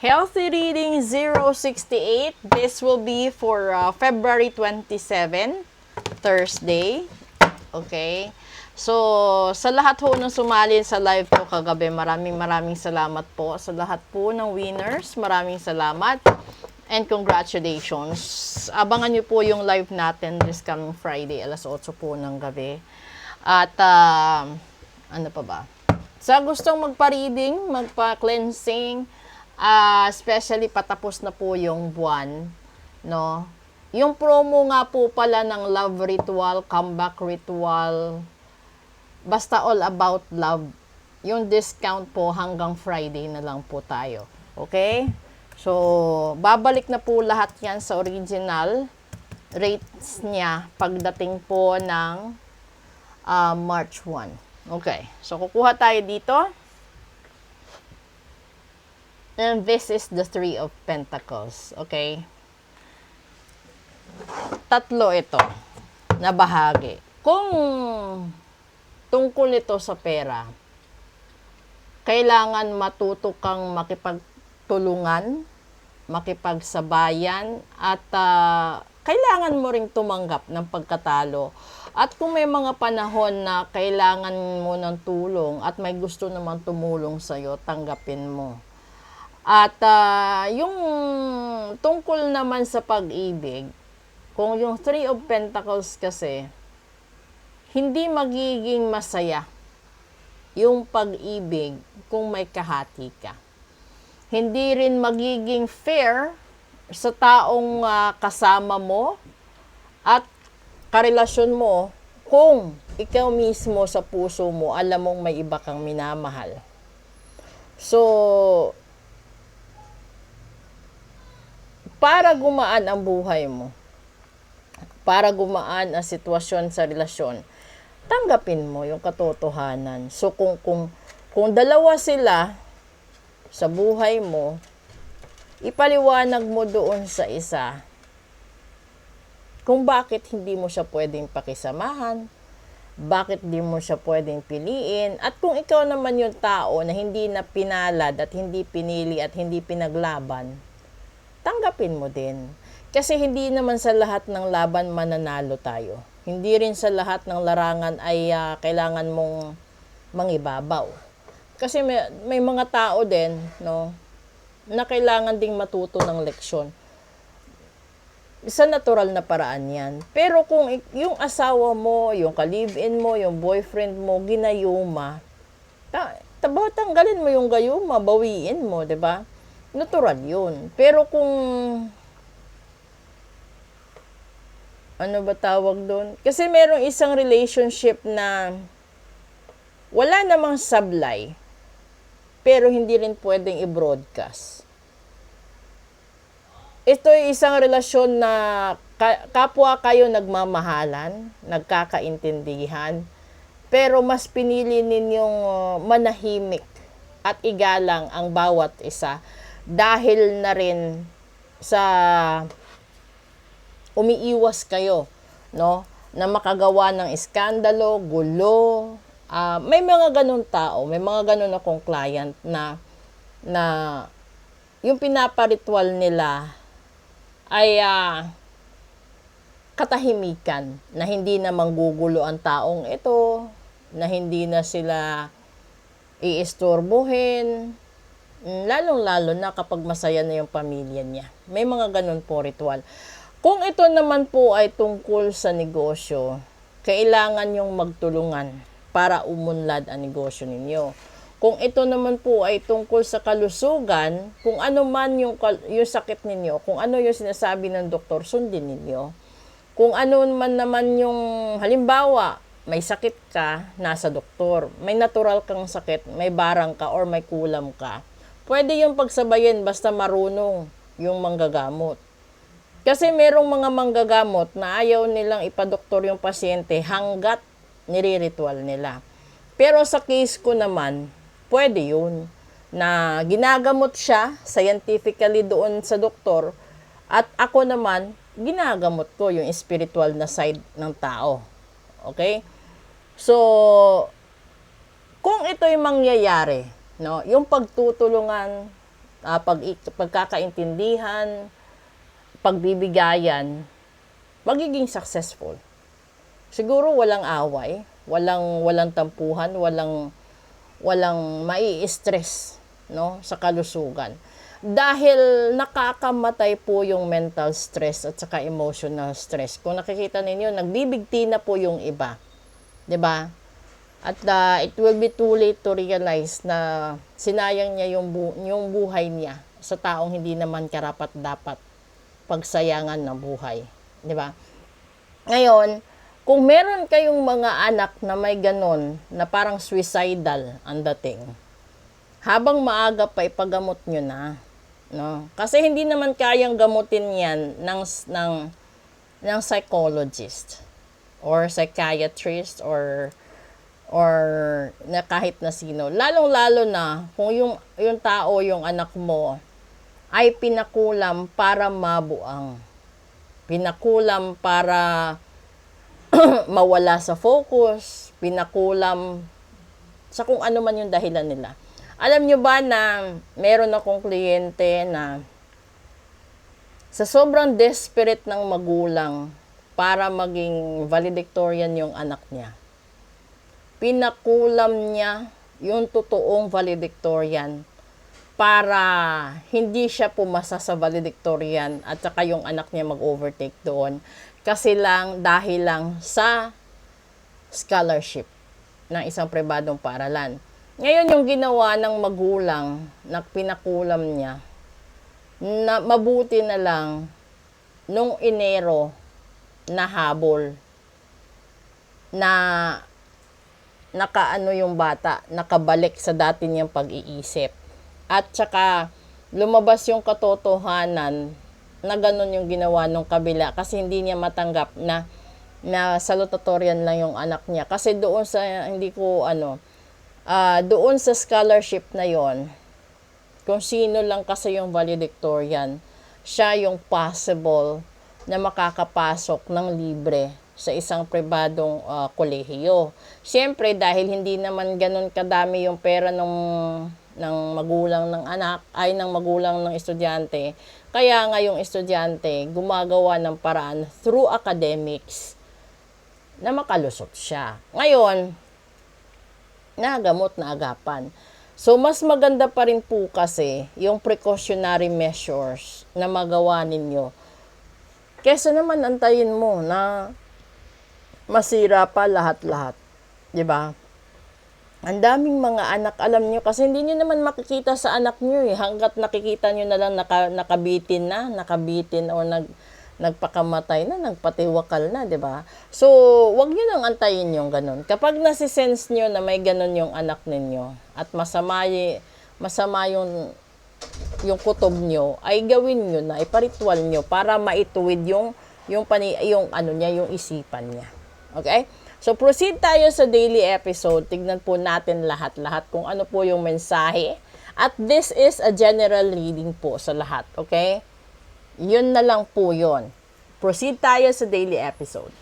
Healthy reading 068. This will be for February 27, Thursday. Okay. So, sa lahat ho ng sumali sa live ko kagabi, maraming salamat po. Sa lahat po ng winners, maraming salamat. And congratulations. Abangan nyo po yung live natin this coming Friday, alas 8 po ng gabi. At, ano pa ba? Sa gustong magpa-reading, magpa-cleansing, especially patapos na po yung buwan, no? Yung promo nga po pala ng love ritual, comeback ritual, basta all about love, yung discount po hanggang Friday na lang po tayo. Okay? So, babalik na po lahat yan sa original rates niya pagdating po ng March 1. Okay. So, kukuha tayo dito. And this is the Three of Pentacles. Okay? Tatlo ito na bahagi. Kung tungkol ito sa pera, kailangan matuto kang makipagtulungan, makipagsabayan, at kailangan mo ring tumanggap ng pagkatalo. At kung may mga panahon na kailangan mo ng tulong at may gusto naman tumulong sa'yo, tanggapin mo. At yung tungkol naman sa pag-ibig, kung yung Three of Pentacles kasi, hindi magiging masaya yung pag-ibig kung may kahati ka. Hindi rin magiging fair sa taong kasama mo at karelasyon mo kung ikaw mismo sa puso mo alam mong may iba kang minamahal. So, para gumaan ang buhay mo, para gumaan ang sitwasyon sa relasyon, tanggapin mo yung katotohanan. So, kung dalawa sila sa buhay mo, ipaliwanag mo doon sa isa kung bakit hindi mo siya pwedeng pakisamahan, bakit di mo siya pwedeng piliin, at kung ikaw naman yung tao na hindi na pinalad at hindi pinili at hindi pinaglaban, tanggapin mo din. Kasi hindi naman sa lahat ng laban mananalo tayo. Hindi rin sa lahat ng larangan ay kailangan mong mangibabaw. Kasi may mga tao din, no, na kailangan ding matuto ng leksyon. Sa natural na paraan yan. Pero kung yung asawa mo, yung ka-live-in mo, yung boyfriend mo, ginayuma, tanggalin mo yung gayuma, bawiin mo, 'di ba? Natural yun. Pero kung, ano ba tawag doon? Kasi merong isang relationship na wala namang sablay, pero hindi rin pwedeng i-broadcast. Ito ay isang relasyon na kapwa kayo nagmamahalan, nagkakaintindihan, pero mas pinili ninyong manahimik at igalang ang bawat isa. Dahil na rin sa umiiwas kayo, no, na makagawa ng iskandalo, gulo. May mga ganun tao, may mga ganun akong client na yung pinaparitual nila ay katahimikan, na hindi na manggugulo ang taong ito, na hindi na sila iistorbohin, lalong-lalo na kapag masaya na yung pamilya niya. May mga ganun po ritual. Kung ito naman po ay tungkol sa negosyo, kailangan yung magtulungan para umunlad ang negosyo ninyo. Kung ito naman po ay tungkol sa kalusugan, kung ano man yung sakit ninyo, kung ano yung sinasabi ng doktor, sundin ninyo. Kung ano man naman yung, halimbawa, may sakit ka, nasa doktor. May natural kang sakit, may barang ka or may kulam ka. Pwede yung pagsabayin basta marunong yung manggagamot. Kasi merong mga manggagamot na ayaw nilang ipadoktor yung pasyente hanggat nire-ritual nila. Pero sa case ko naman, pwede yun. Na ginagamot siya scientifically doon sa doktor at ako naman, ginagamot ko yung spiritual na side ng tao. Okay? So, kung ito'y mangyayari, no, yung pagtutulungan pagkakaintindihan, pagbibigayan, magiging successful. Siguro walang away, walang tampuhan, walang mai-stress, no, sa kalusugan. Dahil nakakamatay po yung mental stress at saka emotional stress. Kung nakikita ninyo, nagbibigti na po yung iba. 'Di ba? At it will be too late to realize na sinayang niya yung buhay niya sa taong hindi naman karapat-dapat pagsayangan ng buhay. 'Di ba? Ngayon, kung meron kayong mga anak na may ganon, na parang suicidal ang dating, habang maaga pa ipagamot nyo na. No? Kasi hindi naman kayang gamutin yan ng psychologist or psychiatrist or na kahit na sino. Lalong-lalo na kung yung tao, yung anak mo, ay pinakulam para mabuang. Pinakulam para mawala sa focus, pinakulam sa kung ano man yung dahilan nila. Alam nyo ba na meron akong kliyente na sa sobrang desperate ng magulang para maging valedictorian yung anak niya, pinakulam niya yung totoong valedictorian para hindi siya pumasa sa valedictorian at saka yung anak niya mag-overtake doon. Kasi dahil lang sa scholarship ng isang pribadong paaralan. Ngayon yung ginawa ng magulang na pinakulam niya, na mabuti na lang nung Enero na habol na nakaano yung bata, nakabalik sa dati niyang pag-iisip. At saka lumabas yung katotohanan na ganun yung ginawa nung kabila kasi hindi niya matanggap na salutatorian lang yung anak niya. Kasi doon sa doon sa scholarship na yon, kung sino lang kasi yung valedictorian, siya yung possible na makakapasok ng libre sa isang pribadong kolehiyo. Siyempre, dahil hindi naman ganun kadami yung pera ng magulang ng anak, ay ng magulang ng estudyante, kaya nga yung estudyante gumagawa ng paraan through academics na makalusot siya. Ngayon, nagamot na agapan. So, mas maganda pa rin po kasi yung precautionary measures na magawa ninyo. Kesa naman antayin mo na masira pa lahat-lahat. 'Di ba? Ang daming mga anak, alam nyo, kasi hindi nyo naman makikita sa anak nyo hanggat nakikita nyo na lang nakabitin o nagpakamatay na, nagpatiwakal na, di ba? So, wag nyo nang antayin yung ganun. Kapag nasisense nyo na may ganun yung anak ninyo at masama yung kutob nyo, ay gawin nyo na, iparitual nyo para maituwid yung isipan niya. Okay? So, proceed tayo sa daily episode. Tignan po natin lahat-lahat kung ano po yung mensahe. At this is a general reading po sa lahat. Okay? Yun na lang po yun. Proceed tayo sa daily episode.